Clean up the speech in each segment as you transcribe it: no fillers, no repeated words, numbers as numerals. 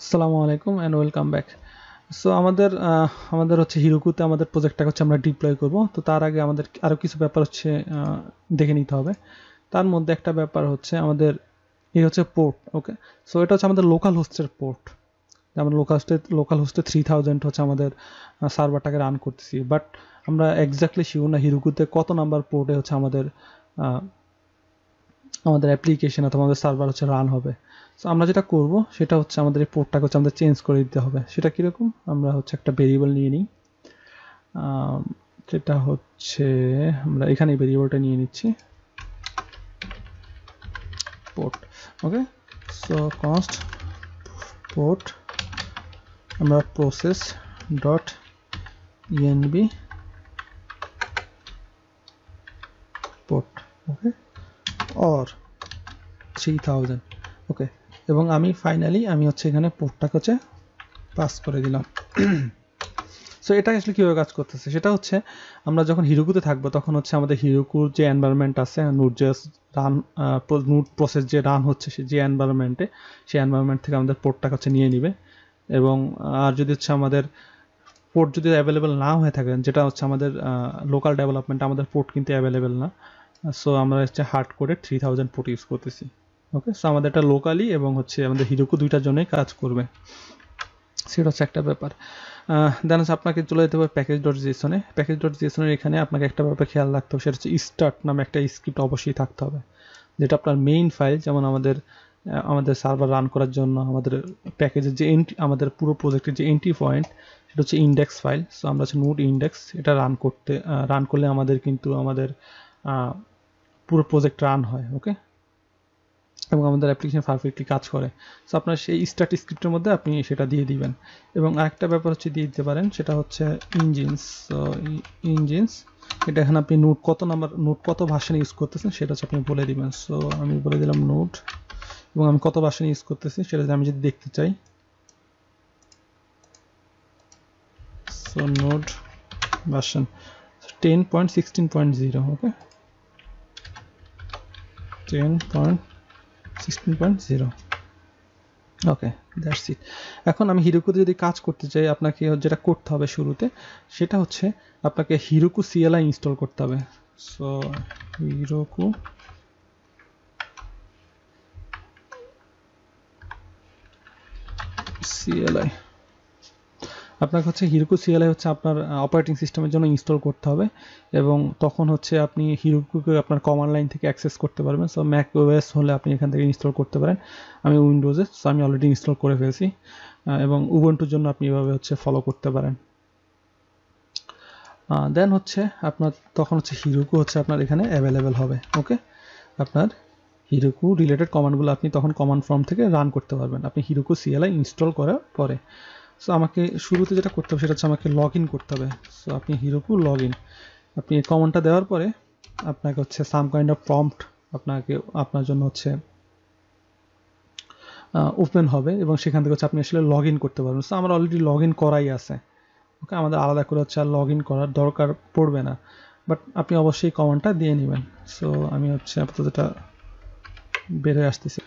আসসালামু আলাইকুম and welcome back. So আমাদের হচ্ছে হিরোকুতে আমাদের প্রজেক্টটা হচ্ছে আমরা ডিপ্লয় করব। তো তার আগে আমাদের আরো কিছু ব্যাপার হচ্ছে দেখে নিতে হবে। তার মধ্যে একটা ব্যাপার হচ্ছে আমাদের এই হচ্ছে পোর্ট। ওকে, সো এটা হচ্ছে আমাদের লোকাল হোস্টের পোর্ট। আমরা লোকাল হোস্টে 3000 হচ্ছে আমাদের সার্ভারটাকে রান করতেছি, বাট আমরা এক্স্যাক্টলি শিওর না হিরোকুতে কত নাম্বার পোর্টে হচ্ছে আমাদের অ্যাপ্লিকেশন অথবা আমাদের সার্ভার হচ্ছে রান হবে। সো আমরা যেটা করব সেটা হচ্ছে আমাদের এই পোর্টটাকে হচ্ছে আমাদের চেঞ্জ করে দিতে হবে। সেটা কীরকম, আমরা হচ্ছে একটা ভেরিয়েবল নিয়ে নিই, যেটা হচ্ছে আমরা এখানে ভেরিয়েবলটা নিয়ে নিচ্ছি পোর্ট। ওকে, সো কনস্ট পোর্ট, আমরা process dot env port, okay, or 3000। ওকে, এবং আমি হচ্ছে এখানে পোর্টটাকে হচ্ছে পাস করে দিলাম। সো এটা আসলে কীভাবে কাজ করতেছে সেটা হচ্ছে আমরা যখন হিরোকুতে থাকবো তখন হচ্ছে আমাদের হিরোকুর যে এনভায়রনমেন্ট আছে Node.js রান নোড প্রসেস যে রান হচ্ছে যে এনভায়রনমেন্টে, সেই এনভায়রনমেন্ট থেকে আমাদের পোর্টটাকে হচ্ছে নিয়ে নিবে। এবং আর যদি হচ্ছে আমাদের পোর্ট যদি অ্যাভেলেবেল না হয়ে থাকে, যেটা হচ্ছে আমাদের লোকাল ডেভেলপমেন্ট, আমাদের পোর্ট কিন্তু অ্যাভেলেবেল না, সো আমরা হচ্ছে হার্ড কোডে 3000 পোর্ট ইউজ করতেছি। ওকে, সো আমাদের এটা লোকালি এবং হচ্ছে আমাদের হিরোকু দুইটার জন্যই কাজ করবে, সেটা হচ্ছে একটা ব্যাপার। দেন হচ্ছে আপনাকে চলে যেতে হবে প্যাকেজ.json-এ। প্যাকেজ.json-এর এখানে আপনাকে একটা ব্যাপার খেয়াল রাখতে হবে, সেটা হচ্ছে স্টার্ট নামে একটা স্ক্রিপ্ট অবশ্যই থাকতে হবে, যেটা আপনার মেইন ফাইল। যেমন আমাদের সার্ভার রান করার জন্য আমাদের প্যাকেজের যে এন্ট্রি, আমাদের পুরো প্রজেক্টের যে এন্ট্রি পয়েন্ট, সেটা হচ্ছে ইন্ডেক্স ফাইল। সো আমরা হচ্ছে নোড ইন্ডেক্স এটা রান করলে আমাদের কিন্তু আমাদের পুরো প্রজেক্ট রান হয়। ওকে, এবং আমাদের অ্যাপ্লিকেশন পারফেক্টলি কাজ করে। সো আপনার সেই স্টার্ট স্ক্রিপ্টের মধ্যে আপনি সেটা দিয়ে দিবেন। এবং আরেকটা ব্যাপার হচ্ছে দিয়ে দিতে পারেন, সেটা হচ্ছে ইঞ্জিনস। সো ইঞ্জিনস এটা এখানে আপনি নোড কত ভার্সন ইউজ করতেছেন সেটা হচ্ছে আপনি বলে দিবেন। সো আমি বলে দিলাম নোড, এবং আমি কত ভার্সন ইউজ করতেছি সেটা আমি যদি দেখতে চাই, so node version 10.16.0। Okay, 10.16.0। Okay, that's it. এখন আমি হিরোকুতে যদি কাজ করতে চাই, আপনাকে যেটা করতে হবে শুরুতে সেটা হচ্ছে আপনাকে হিরোকু CLI ইনস্টল করতে হবে। সো হিরোকু CLI, আপনাকে হচ্ছে হিরোকু CLI হচ্ছে আপনার অপারেটিং সিস্টেমের জন্য ইনস্টল করতে হবে, এবং তখন হচ্ছে আপনি হিরোকুকে আপনার কমান্ড লাইন থেকে অ্যাক্সেস করতে পারবেন। সো ম্যাক ওএস হলে আপনি এখান থেকে ইনস্টল করতে পারেন, আমি উইন্ডোজে, সো আমি অলরেডি ইনস্টল করে ফেলছি। এবং উবুন্টুর জন্য আপনি এভাবে হচ্ছে ফলো করতে পারেন। দেন হচ্ছে আপনার তখন হচ্ছে হিরোকু হচ্ছে আপনার এখানে অ্যাভেলেবেল হবে। ওকে, আপনার হিরোকু রিলেটেড কমান্ডগুলো আপনি তখন কমান্ড ফর্ম থেকে রান করতে পারবেন আপনি হিরোকু CLI ইনস্টল করার পরে। সো আমাকে শুরুতে যেটা করতে হবে সেটা হচ্ছে আমাকে লগ ইন করতে হবে। সো আপনি হিরোকু লগ ইন, আপনি এই কমান্ডটা দেওয়ার পরে আপনাকে হচ্ছে সাম কাইন্ড অফ প্রম্পট আপনার জন্য হচ্ছে ওপেন হবে, এবং সেখান থেকে হচ্ছে আপনি আসলে লগ ইন করতে পারবেন। সো আমার অলরেডি লগ ইন করাই আছে। ওকে, আমাদের আলাদা করে হচ্ছে আর লগ ইন করার দরকার পড়বে না, বাট আপনি অবশ্যই কমান্ডটা দিয়ে নেবেন। সো আমি হচ্ছে আপাতত এটা বের হয়ে আসতেছি।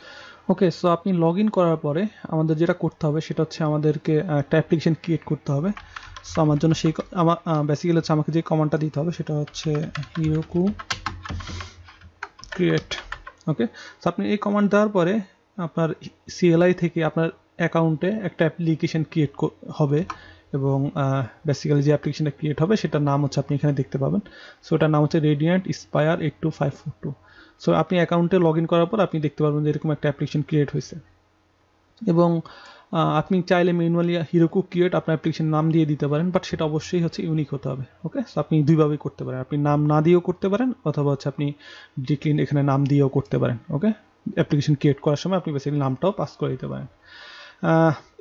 ওকে, সো আপনি লগ ইন করার পরে আমাদের যেটা করতে হবে সেটা হচ্ছে আমাদেরকে একটা অ্যাপ্লিকেশন ক্রিয়েট করতে হবে। সো আমার জন্য বেসিক্যালি হচ্ছে আমাকে যে কমান্ডটা দিতে হবে সেটা হচ্ছে হিরোকু ক্রিয়েট। ওকে, সো আপনি এই কমান্ড দেওয়ার পরে আপনার CLI থেকে আপনার অ্যাকাউন্টে একটা অ্যাপ্লিকেশন ক্রিয়েট হবে, এবং বেসিক্যালি যে অ্যাপ্লিকেশনটা ক্রিয়েট হবে সেটার নাম হচ্ছে আপনি এখানে দেখতে পাবেন। সো এটার নাম হচ্ছে রেডিয়েন্ট স্পায়ার 82542। সো আপনি অ্যাকাউন্টে লগ ইন করার পর আপনি দেখতে পারবেন যে এরকম একটা অ্যাপ্লিকেশন ক্রিয়েট হয়েছে, এবং আপনি চাইলে ম্যানুয়ালি হিরোকু ক্রিয়েট আপনার অ্যাপ্লিকেশন নাম দিয়ে দিতে পারেন, বাট সেটা অবশ্যই হচ্ছে ইউনিক হতে হবে। ওকে, সো আপনি দুইভাবেই করতে পারেন, আপনি নাম না দিয়েও করতে পারেন, অথবা হচ্ছে আপনি ডিক্লিন এখানে নাম দিয়েও করতে পারেন। ওকে, অ্যাপ্লিকেশন ক্রিয়েট করার সময় আপনি বেসিক্যালি নামটাও পাস করে দিতে পারেন।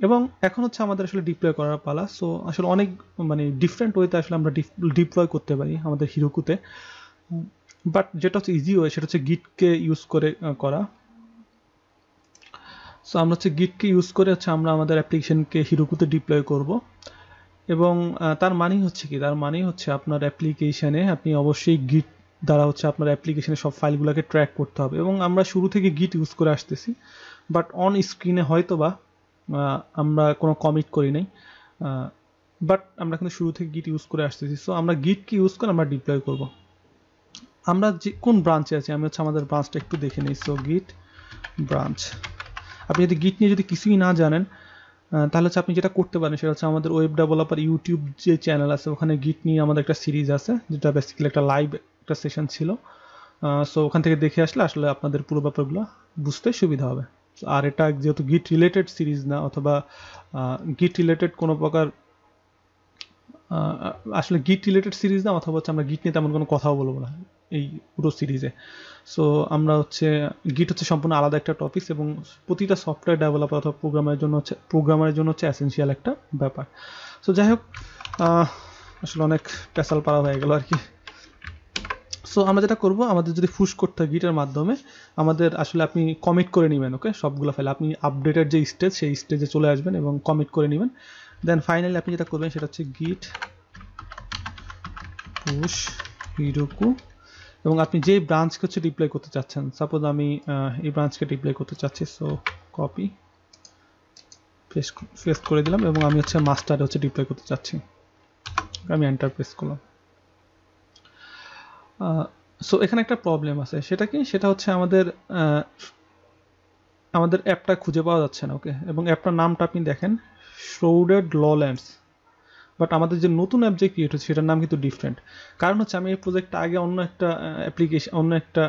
এবং এখন হচ্ছে আমাদের আসলে ডিপ্লয় করার পালা। সো আসলে অনেক ডিফারেন্ট ওয়েতে আসলে আমরা ডিপ্লয় করতে পারি আমাদের হিরোকুতে, বাট যেটা হচ্ছে ইজি ওয়ে সেটা হচ্ছে গিটকে ইউজ করে করা। সো আমরা হচ্ছে গিটকে ইউজ করে হচ্ছে আমরা আমাদের অ্যাপ্লিকেশনকে হিরোকুতে ডিপ্লয় করব, এবং তার মানেই হচ্ছে কি, তার মানেই হচ্ছে আপনার অ্যাপ্লিকেশনে আপনি অবশ্যই গিট দ্বারা হচ্ছে আপনার অ্যাপ্লিকেশনের সব ফাইলগুলোকে ট্র্যাক করতে হবে। এবং আমরা শুরু থেকে গিট ইউজ করে আসতেছি, বাট অন স্ক্রিনে হয়তোবা আমরা কোনো কমিট করি নাই, বাট আমরা কিন্তু শুরু থেকে গিট ইউজ করে আসতেছি। সো আমরা গিটকে ইউজ করে আমরা ডিপ্লয় করব। আমরা যে কোন ব্রাঞ্চে আছি, আমি হচ্ছে আমাদের ব্রাঞ্চটা একটু দেখে নিই। সো গিট ব্রাঞ্চ, আপনি যদি গিট নিয়ে যদি কিছুই না জানেন তাহলে হচ্ছে আপনি যেটা করতে পারেন সেটা হচ্ছে আমাদের ওয়েব ডেভেলপার ইউটিউব যে চ্যানেল আছে ওখানে গিট নিয়ে আমাদের একটা সিরিজ আছে, যেটা বেসিক্যালি একটা লাইভ একটা সেশন ছিল। সো ওখান থেকে দেখে আসলে আপনাদের পুরো ব্যাপারগুলো বুঝতে সুবিধা হবে। আর এটা যেহেতু গিট রিলেটেড সিরিজ না, অথবা গিট রিলেটেড কোনো প্রকার আসলে গিট রিলেটেড সিরিজ না, অথবা হচ্ছে আমরা গিট নিয়ে তেমন কোনো কথাও বলবো না এই পুরো সিরিজে। সো আমরা হচ্ছে গিট হচ্ছে সম্পূর্ণ আলাদা একটা টপিক, এবং প্রতিটা সফটওয়্যার ডেভেলপার অথবা প্রোগ্রামারের জন্য হচ্ছে এসেনশিয়াল একটা ব্যাপার। সো যাই হোক, আসলে অনেক পেশাল পাড়া হয়ে গেল আর কি। সো আমরা যেটা করব, আমাদের যদি পুশ করতে হয় গিটের মাধ্যমে, আমাদের আসলে আপনি কমিট করে নেবেন, ওকে, সবগুলো ফাইল আপনি আপডেটের যে স্টেজ সেই স্টেজে চলে আসবেন এবং কমিট করে নেবেন। দেন ফাইনালি আপনি যেটা করবেন সেটা হচ্ছে গিট পুশ হিরোকু, এবং আপনি যে ব্রাঞ্চকে হচ্ছে ডিপ্লয় করতে চাচ্ছেন, সাপোজ আমি এই ব্রাঞ্চকে ডিপ্লয় করতে চাচ্ছি, সো কপি পেস্ট করে দিলাম, এবং আমি হচ্ছে মাস্টারে হচ্ছে ডিপ্লয় করতে চাচ্ছি, আমি এন্টার প্রেস করলাম। সো এখানে একটা প্রবলেম আছে, সেটা কি, সেটা হচ্ছে আমাদের অ্যাপটা খুঁজে পাওয়া যাচ্ছে না, ওকে, এবং অ্যাপটার নামটা আপনি দেখেন শ্রাউডেড লল্যান্ডস, বাট আমাদের যে নতুন অ্যাপ যে ক্রিয়েট হচ্ছে সেটার নাম কিন্তু ডিফারেন্ট। কারণ হচ্ছে আমি এই প্রজেক্টটা আগে অন্য একটা অ্যাপ্লিকেশন, অন্য একটা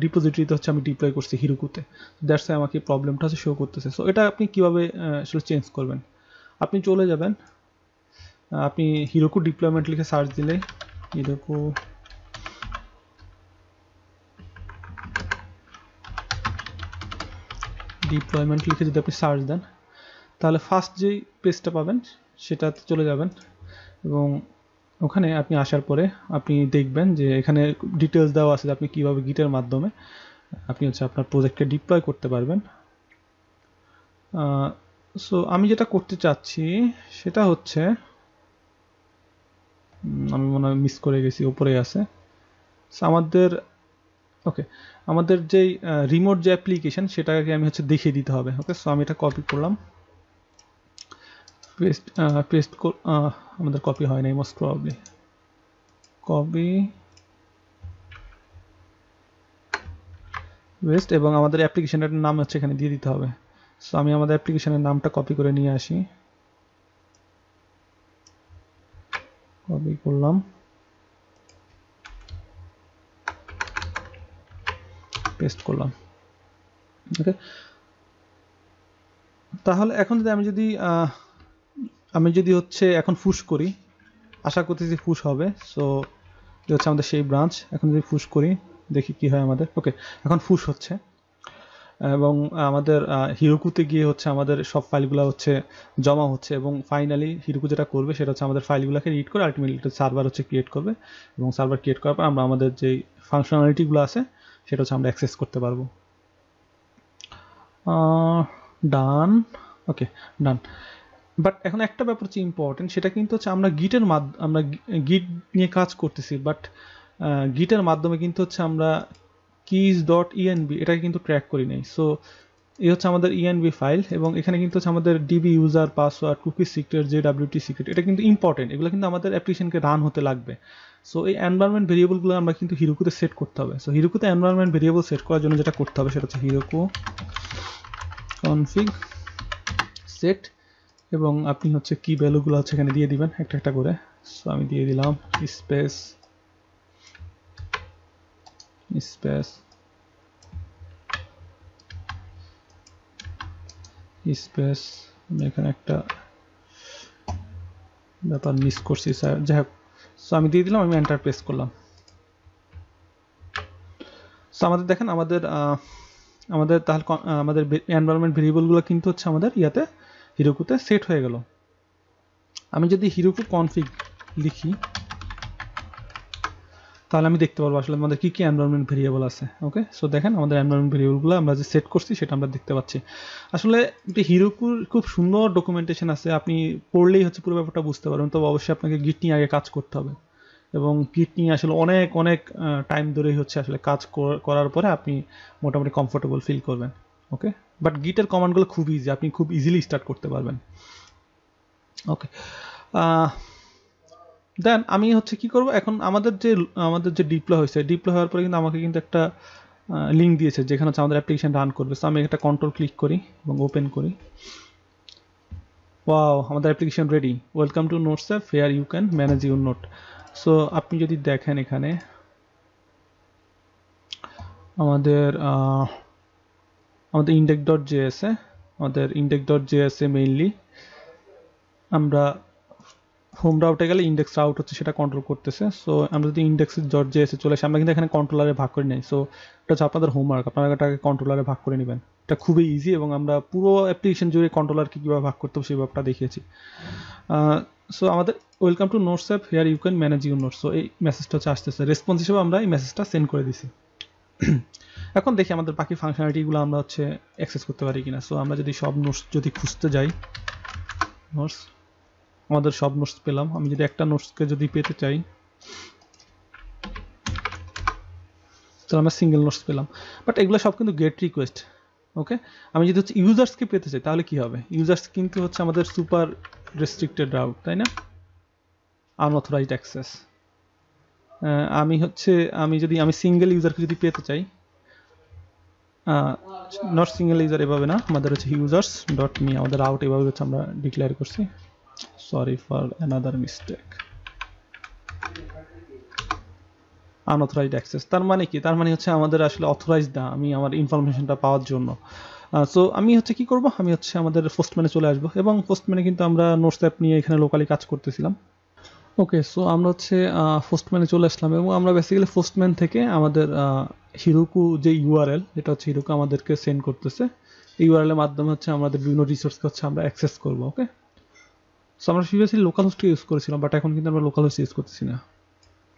রিপোজিটরিতে হচ্ছে আমি ডিপ্লয় করছি হিরোকুতে, দ্যাটস ওয়াই আমাকে প্রবলেমটা হচ্ছে শো করতেছে। সো এটা আপনি কিভাবে আসলে চেঞ্জ করবেন, আপনি চলে যাবেন, আপনি হিরোকু ডিপ্লয়মেন্ট লিখে সার্চ দিলে, হিরোকু ডিপ্লয়মেন্ট লিখে যদি আপনি সার্চ দেন, তাহলে ফার্স্ট যেই পেজটা পাবেন সেটাতে চলে যাবেন, এবং ওখানে আপনি আসার পরে আপনি দেখবেন যে এখানে ডিটেলস দেওয়া আছে যে আপনি কীভাবে গিটের মাধ্যমে আপনি হচ্ছে আপনার প্রজেক্টকে ডিপ্লয় করতে পারবেন। সো আমি যেটা করতে চাচ্ছি সেটা হচ্ছে, আমি মনে হয় মিস করে গেছি, উপরে আছে। সো আমাদের যেই রিমোট যে অ্যাপ্লিকেশন সেটাকে আমি হচ্ছে দেখিয়ে দিতে হবে, ওকে। সো আমি এটা কপি করলাম, পেস্ট আমাদের কপি হয় নাই মোস্ট প্রবাবলি, কপি পেস্ট, এবং আমাদের অ্যাপ্লিকেশনের নাম হচ্ছে এখানে দিয়ে দিতে হবে। সো আমি আমাদের অ্যাপ্লিকেশনের নামটা কপি করে নিয়ে আসি, কপি করলাম, পেস্ট করলাম, ওকে। তাহলে এখন যদি আমি যদি হচ্ছে এখন পুশ করি, আশা করতেছি পুশ হবে। সো এটা হচ্ছে আমাদের সেই ব্রাঞ্চ, এখন যদি পুশ করি দেখি কি হয় আমাদের, ওকে, এখন পুশ হচ্ছে, এবং আমাদের হিরোকুতে গিয়ে হচ্ছে আমাদের সব ফাইলগুলো হচ্ছে জমা হচ্ছে, এবং ফাইনালি হিরোকু যেটা করবে সেটা হচ্ছে আমাদের ফাইলগুলোকে রিড করে আলটিমেটলি সার্ভার হচ্ছে ক্রিয়েট করবে, এবং সার্ভার ক্রিয়েট করার পর আমরা আমাদের যেই ফাংশনালিটিগুলো আছে সেটা হচ্ছে আমরা অ্যাক্সেস করতে পারবো। ডান, ওকে, ডান। বাট এখন একটা ব্যাপার হচ্ছে ইম্পর্টেন্ট, সেটা কিন্তু হচ্ছে আমরা গিট নিয়ে কাজ করতেছি, বাট গিটের মাধ্যমে কিন্তু হচ্ছে আমরা keys.env এটাকে কিন্তু ট্র্যাক করি নাই। সো এই হচ্ছে আমাদের env ফাইল, এবং এখানে কিন্তু হচ্ছে আমাদের DB user password, cookie secret, JWT secret, এটা কিন্তু ইম্পর্টেন্ট, এগুলো কিন্তু আমাদের অ্যাপ্লিকেশনকে রান হতে লাগবে। সো এই এনভায়রনমেন্ট ভেরিয়েবলগুলো আমরা কিন্তু হিরোকুতে সেট করতে হবে। সো হিরোকুতে এনভায়রনমেন্ট ভেরিয়েবল সেট করার জন্য যেটা করতে হবে সেটা হচ্ছে হিরোকু কনফিগ সেট, এবং আপনি হচ্ছে কি ভ্যালুগুলো হচ্ছে এখানে দিয়ে দিবেন একটা একটা করে। সো আমি দিয়ে দিলাম স্পেস আমি এখানে একটা ব্যাপার মিস করছি স্যার, যাই হোক। সো আমি দিয়ে দিলাম, আমি এন্টার প্রেস করলাম। সো আমাদের দেখেন আমাদের তাহলে আমাদের এনভায়রনমেন্ট ভেরিয়েবলগুলো কিন্তু হচ্ছে আমাদের হিরোকুতে সেট হয়ে গেল। আমি যদি হিরোকু কনফিগ লিখি তাহলে আমি দেখতে পারবো আসলে আমাদের কি কি এনভায়রনমেন্ট ভেরিয়েবল আছে, ওকে। সো দেখেন আমাদের এনভায়রনমেন্ট ভেরিয়েবলগুলো আমরা যে সেট করছি সেটা আমরা দেখতে পাচ্ছি। আসলে হিরোকুর খুব সুন্দর ডকুমেন্টেশন আছে, আপনি পড়লেই হচ্ছে পুরো ব্যাপারটা বুঝতে পারবেন, তবে অবশ্যই আপনাকে গিট নিয়ে আগে কাজ করতে হবে, এবং গিট নিয়ে আসলে অনেক টাইম ধরেই হচ্ছে আসলে কাজ করার পরে আপনি মোটামুটি কমফোর্টেবল ফিল করবেন। ওকে, বাট গিটের কমান্ডগুলো খুব ইজি, আপনি খুব ইজিলি স্টার্ট করতে পারবেন। ওকে, দেন আমি হচ্ছে কি করব, এখন আমাদের যে ডিপ্লয় হয়েছে, ডিপ্লয় হওয়ার পরে কিন্তু আমাকে কিন্তু একটা লিঙ্ক দিয়েছে যেখানে হচ্ছে আমাদের অ্যাপ্লিকেশন রান করবে। সো আমি একটা কন্ট্রোল ক্লিক করি এবং ওপেন করি। ওয়াও, আমাদের application ready. Welcome to notes app, here you can manage your note. So আপনি যদি দেখেন এখানে আমাদের index.js এ, আমাদের index.js এ মেইনলি আমরা হোম রাউটে গেলে ইন্ডেক্স রাউট হচ্ছে সেটা কন্ট্রোল করতেছে। সো আমরা যদি index.js এ চলে আসি, আমরা কিন্তু এখানে কন্ট্রোলারে ভাগ করে নেই। সো এটা হচ্ছে আপনাদের হোমওয়ার্ক, আপনারা এটাকে কন্ট্রোলারে ভাগ করে নেবেন। এটা খুবই ইজি এবং আমরা পুরো অ্যাপ্লিকেশন জুড়ে কন্ট্রোলারকে কীভাবে ভাগ করতে হবে সেই ব্যাপারটা দেখিয়েছি। সো আমাদের welcome to notes app, here you can manage your notes. So এই মেসেজটা হচ্ছে আসতেছে, রেসপন্স হিসেবে আমরা এই মেসেজটা সেন্ড করে দিছি। এখন দেখি আমাদের বাকি ফাংশনালিটিগুলো আমরা হচ্ছে অ্যাক্সেস করতে পারি কিনা। সো আমরা যদি সব নোটস যদি খুঁজতে যাই, নোটস, আমাদের সব নোটস পেলাম। আমি যদি একটা নোটসকে যদি পেতে চাই, তো আমরা সিঙ্গেল নোটস পেলাম, বাট এগুলো সব কিন্তু গেট রিকোয়েস্ট। ওকে, আমি যদি হচ্ছে ইউজার্সকে পেতে চাই তাহলে কি হবে? ইউজার্স কিন্তু হচ্ছে আমাদের সুপার রেস্ট্রিক্টেড রাউট, তাই না? Unauthorised access. আমি সিঙ্গেল ইউজারকে যদি পেতে চাই, নট সিঙ্গেল ইউজার এভাবে না, আমাদের হচ্ছে ইউজার্স ডট মি, আমাদের আউট এভাবে হচ্ছে আমরা ডিক্লেয়ার করছি। Sorry for another mistake. Unauthorised access তার মানে কি? তার মানে হচ্ছে আমাদের আসলে অথরাইজড না, আমি আমার ইনফরমেশনটা পাওয়ার জন্য। সো আমি হচ্ছে কি করব, আমি হচ্ছে আমাদের পোস্টম্যানে চলে আসবো এবং পোস্টম্যানে কিন্তু আমরা নোটস অ্যাপ নিয়ে এখানে লোকালি কাজ করতেছিলাম। ওকে, সো আমরা হচ্ছে পোস্টম্যানে চলে আসলাম এবং আমরা বেসিক্যালি পোস্টম্যান থেকে আমাদের হিরোকু যে ইউআরএল, এটা হচ্ছে হিরোকু আমাদেরকে সেন্ড করতেছে। এই ইউআরএল এর মাধ্যমে হচ্ছে আমাদের বিভিন্ন রিসোর্সকে হচ্ছে আমরা অ্যাক্সেস করবো। ওকে, সো আমরা প্রিভিয়াসলি লোকাল হোস্ট ইউজ করেছিলাম, বাট এখন কিন্তু আমরা লোকাল হোস্ট ইউজ করতেছি না।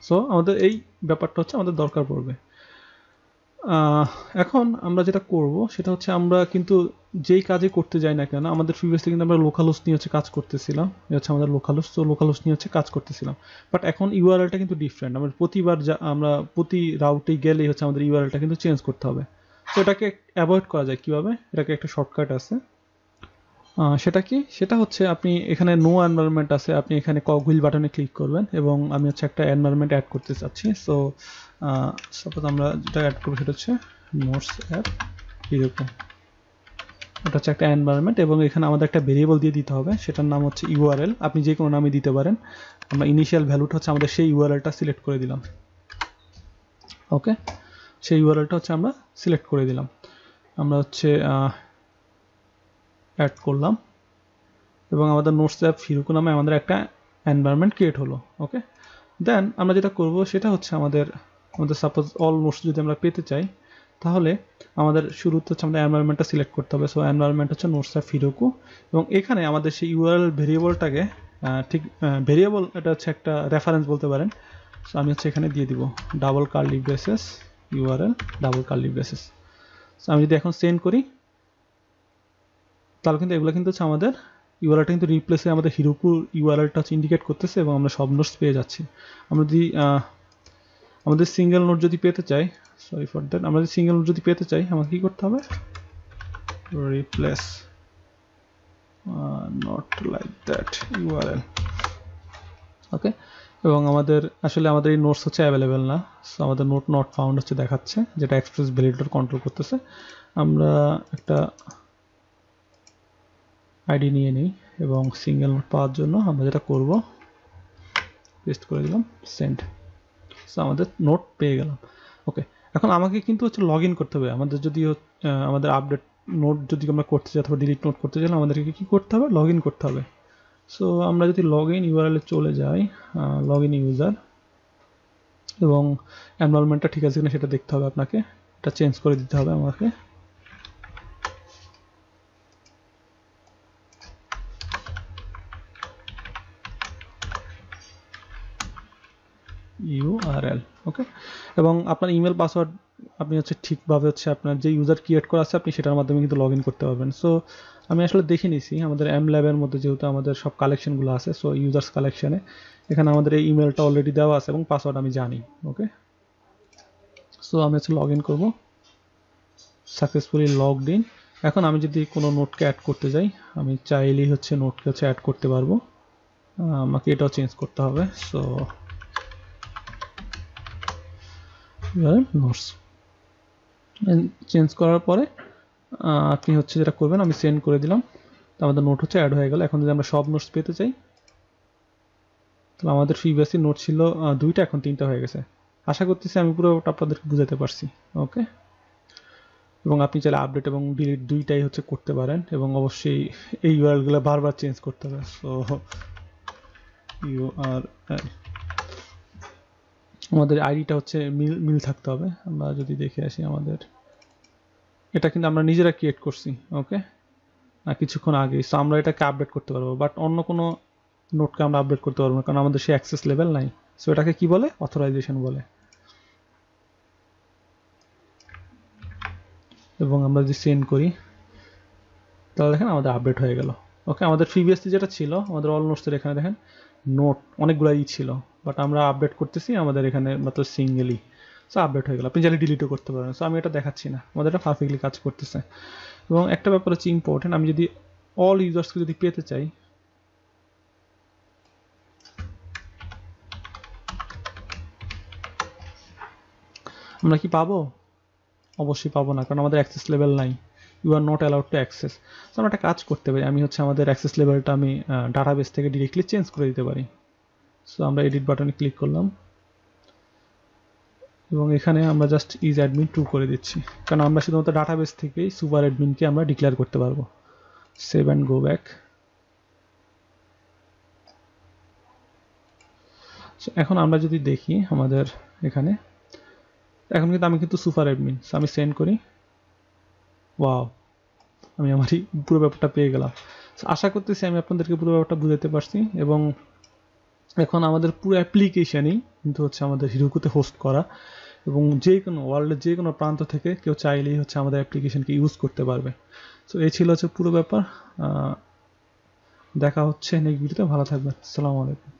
সো আমাদের এই ব্যাপারটা হচ্ছে আমাদের দরকার পড়বে। এখন আমরা যেটা করব সেটা হচ্ছে আমরা কিন্তু যেই কাজে করতে যাই না কেন, আমাদের প্রিভিয়াসলি কিন্তু আমরা লোকাল হোস্ট নিয়ে হচ্ছে কাজ করতেছিলাম। এটা হচ্ছে আমাদের লোকাল হোস্ট, তো লোকাল হোস্ট নিয়ে হচ্ছে কাজ করতেছিলাম। বাট এখন ইউআরএলটা কিন্তু ডিফারেন্ট। আমরা প্রতিবার আমরা প্রতি রাউটে গেলেই হচ্ছে আমাদের ইউআরএলটা কিন্তু চেঞ্জ করতে হবে। তো এটাকে অ্যাভয়েড করা যায় কিভাবে? এটাকে একটা শর্টকাট আছে। সেটা কি? সেটা হচ্ছে আপনি এখানে নো এনভায়রনমেন্ট আছে, আপনি এখানে হুইল বাটনে ক্লিক করবেন এবং আমি হচ্ছে একটা এনভায়রনমেন্ট অ্যাড করতে চাচ্ছি। সো সাপোজ আমরা যেটা অ্যাড করবো সেটা হচ্ছে নোটস অ্যাপ এরকম, এটা হচ্ছে একটা এনভায়রনমেন্ট এবং এখানে আমাদের একটা ভেরিয়েবল দিয়ে দিতে হবে, সেটার নাম হচ্ছে ইউআরএল। আপনি যে কোনো নামে দিতে পারেন। আমরা ইনিশিয়াল ভ্যালুটা হচ্ছে আমাদের সেই ইউআরএলটা সিলেক্ট করে দিলাম। ওকে, সেই ইউআরএলটা হচ্ছে আমরা সিলেক্ট করে দিলাম। আমরা হচ্ছে অ্যাড করলাম এবং আমাদের নোটস অ্যাপ হিরোকু নামে আমাদের একটা এনভায়রনমেন্ট ক্রিয়েট হলো। ওকে, দেন আমরা যেটা করব সেটা হচ্ছে আমাদের সাপোজ অল নোটস যদি আমরা পেতে চাই তাহলে আমাদের শুরুতে হচ্ছে আমাদের এনভায়রনমেন্টটা সিলেক্ট করতে হবে। সো এনভায়রনমেন্ট হচ্ছে নোটস অ্যাপ হিরোকু এবং এখানে আমাদের সেই ইউআরএল ভেরিয়েবলটাকে ঠিক ভেরিয়েবল, এটা হচ্ছে একটা রেফারেন্স বলতে পারেন। সো আমি হচ্ছে এখানে দিয়ে দিব double curly braces URL double curly braces. So আমি যদি এখন সেন্ড করি তাহলে কিন্তু এগুলো কিন্তু হচ্ছে আমাদের ইউআরএলটা কিন্তু রিপ্লেসে আমাদের হিরোকু ইউআরএলটা হচ্ছে ইন্ডিকেট করতেছে এবং আমরা সব নোটস পেয়ে যাচ্ছি। আমরা যদি আমাদের সিঙ্গেল নোট যদি পেতে চাই, সরি ফর দ্যাট, আমরা যদি সিঙ্গেল নোট যদি পেতে চাই আমাকে কি করতে হবে? Replace not like that URL. Okay, এবং আমাদের আসলে আমাদের এই নোটস হচ্ছে অ্যাভেলেবেল না। সো আমাদের নোট নট ফাউন্ড হচ্ছে দেখাচ্ছে, যেটা এক্সপ্রেস ভ্যালিডেটর কন্ট্রোল করতেছে। আমরা একটা আইডি নিয়ে নিই এবং সিঙ্গেল নোট পাওয়ার জন্য আমরা যেটা করব, পেস্ট করে দিলাম, সেন্ড। সো আমাদের নোট পেয়ে গেলাম। ওকে, এখন আমাকে কিন্তু হচ্ছে লগ ইন করতে হবে। আমাদের যদি আমাদের আপডেট নোট যদি আমরা করতে চাই অথবা ডিলিট নোট করতে চাই, আমাদেরকে কি করতে হবে? লগ ইন করতে হবে। সো আমরা যদি লগ ইন ইউআরএলে চলে যাই, লগ ইন ইউজার, এবং এনভায়রনমেন্টটা ঠিক আছে কিনা সেটা দেখতে হবে আপনাকে, এটা চেঞ্জ করে দিতে হবে আমাকে। ইউআরএল। ওকে, এবং আপনার ইমেল পাসওয়ার্ড আপনি হচ্ছে ঠিকভাবে হচ্ছে আপনার যে ইউজার ক্রিয়েট করা আছে আপনি সেটার মাধ্যমে কিন্তু লগ ইন করতে পারবেন। সো আমি আসলে দেখে নিয়েছি আমাদের এম ল্যাবের মধ্যে যেহেতু আমাদের সব কালেকশনগুলো আছে, সো ইউজার্স কালেকশনে এখানে আমাদের এই ইমেলটা অলরেডি দেওয়া আছে এবং পাসওয়ার্ড আমি জানি। ওকে, সো আমি হচ্ছে লগ ইন করবো, সাকসেসফুলি লগড ইন। এখন আমি যদি কোনো নোটকে অ্যাড করতে যাই, আমি চাইলেই হচ্ছে নোটকে হচ্ছে অ্যাড করতে পারবো। আমাকে এটাও চেঞ্জ করতে হবে। সো নোটস চেঞ্জ করার পরে আপনি হচ্ছে যেটা করবেন, আমি সেন্ড করে দিলাম, তো আমাদের নোট হচ্ছে অ্যাড হয়ে গেল। এখন যদি আমরা সব নোটস পেতে চাই, তাহলে আমাদের প্রিভিয়াসলি নোট ছিল 2টা, এখন 3টা হয়ে গেছে। আশা করতেছি আমি পুরো আপনাদেরকে বুঝাতে পারছি। ওকে, এবং আপনি চাইলে আপডেট এবং ডিলিট দুইটাই হচ্ছে করতে পারেন, এবং অবশ্যই এই ইউআরএলগুলো বারবার চেঞ্জ করতে হবে। সো ইউআরএল, আমাদের আইডিটা হচ্ছে মিল থাকতে হবে। আমরা যদি দেখে আসি, আমাদের এটা কিন্তু আমরা নিজেরা ক্রিয়েট করছি। ওকে, কিছুক্ষণ আগে। সো আমরা এটাকে আপডেট করতে পারবো, বাট অন্য কোনো নোটকে আমরা আপডেট করতে পারবো না, কারণ আমাদের সেই অ্যাক্সেস লেভেল নাই। সো এটাকে কি বলে? অথরাইজেশন বলে। এবং আমরা যদি সেন্ড করি, তাহলে দেখেন আমাদের আপডেট হয়ে গেল। ওকে, আমাদের প্রিভিয়াসলি যেটা ছিল, আমাদের অল নোটসের এখানে দেখেন নোট অনেকগুলাই ছিল, বাট আমরা আপডেট করতেছি আমাদের এখানে মাত্র সিঙ্গেলই। সো আপডেট হয়ে গেল, আপনি চাইলে ডিলিটও করতে পারেন। সো আমি এটা দেখাচ্ছি না, আমাদের এটা পারফেক্টলি কাজ করতেছে। এবং একটা ব্যাপার হচ্ছে ইম্পর্টেন্ট, আমি যদি অল ইউজার্সকে যদি পেতে চাই, আমরা কি পাবো? অবশ্যই পাবো না, কারণ আমাদের অ্যাক্সেস লেভেল নাই। You are not allowed to access. So আমরা একটা কাজ করতে পারি, আমি হচ্ছে আমাদের অ্যাক্সেস লেভেলটা আমি ডাটাবেস থেকে ডিরেক্টলি চেঞ্জ করে দিতে পারি। সো আমরা এডিট বাটনে ক্লিক করলাম, এবং এখানে আমরা জাস্ট ইজ অ্যাডমিন 2 করে দিচ্ছি, কারণ আমরা শুধুমাত্র ডাটাবেস থেকেই সুপার অ্যাডমিনকে আমরা ডিক্লেয়ার করতে পারবো। Save and go back. এখন আমরা যদি দেখি আমাদের এখানে, এখন কিন্তু আমি কিন্তু সুপার অ্যাডমিন। আমি সেন্ড করি, ওয়াও, আমি আমারই পুরো ব্যাপারটা পেয়ে গেলাম। আশা করতেছি আমি আপনাদেরকে পুরো ব্যাপারটা বুঝাতে পারছি। এবং এখন আমাদের পুরো অ্যাপ্লিকেশনই কিন্তু হচ্ছে আমাদের হিরোকুতে হোস্ট করা, এবং যে কোনো ওয়ার্ল্ডের যে কোনো প্রান্ত থেকে কেউ চাইলেই হচ্ছে আমাদের অ্যাপ্লিকেশনকে ইউজ করতে পারবে। সো এই ছিল হচ্ছে পুরো ব্যাপার। দেখা হচ্ছে নেক্সট ভিডিওতে। ভালো থাকবেন। আসসালামু আলাইকুম।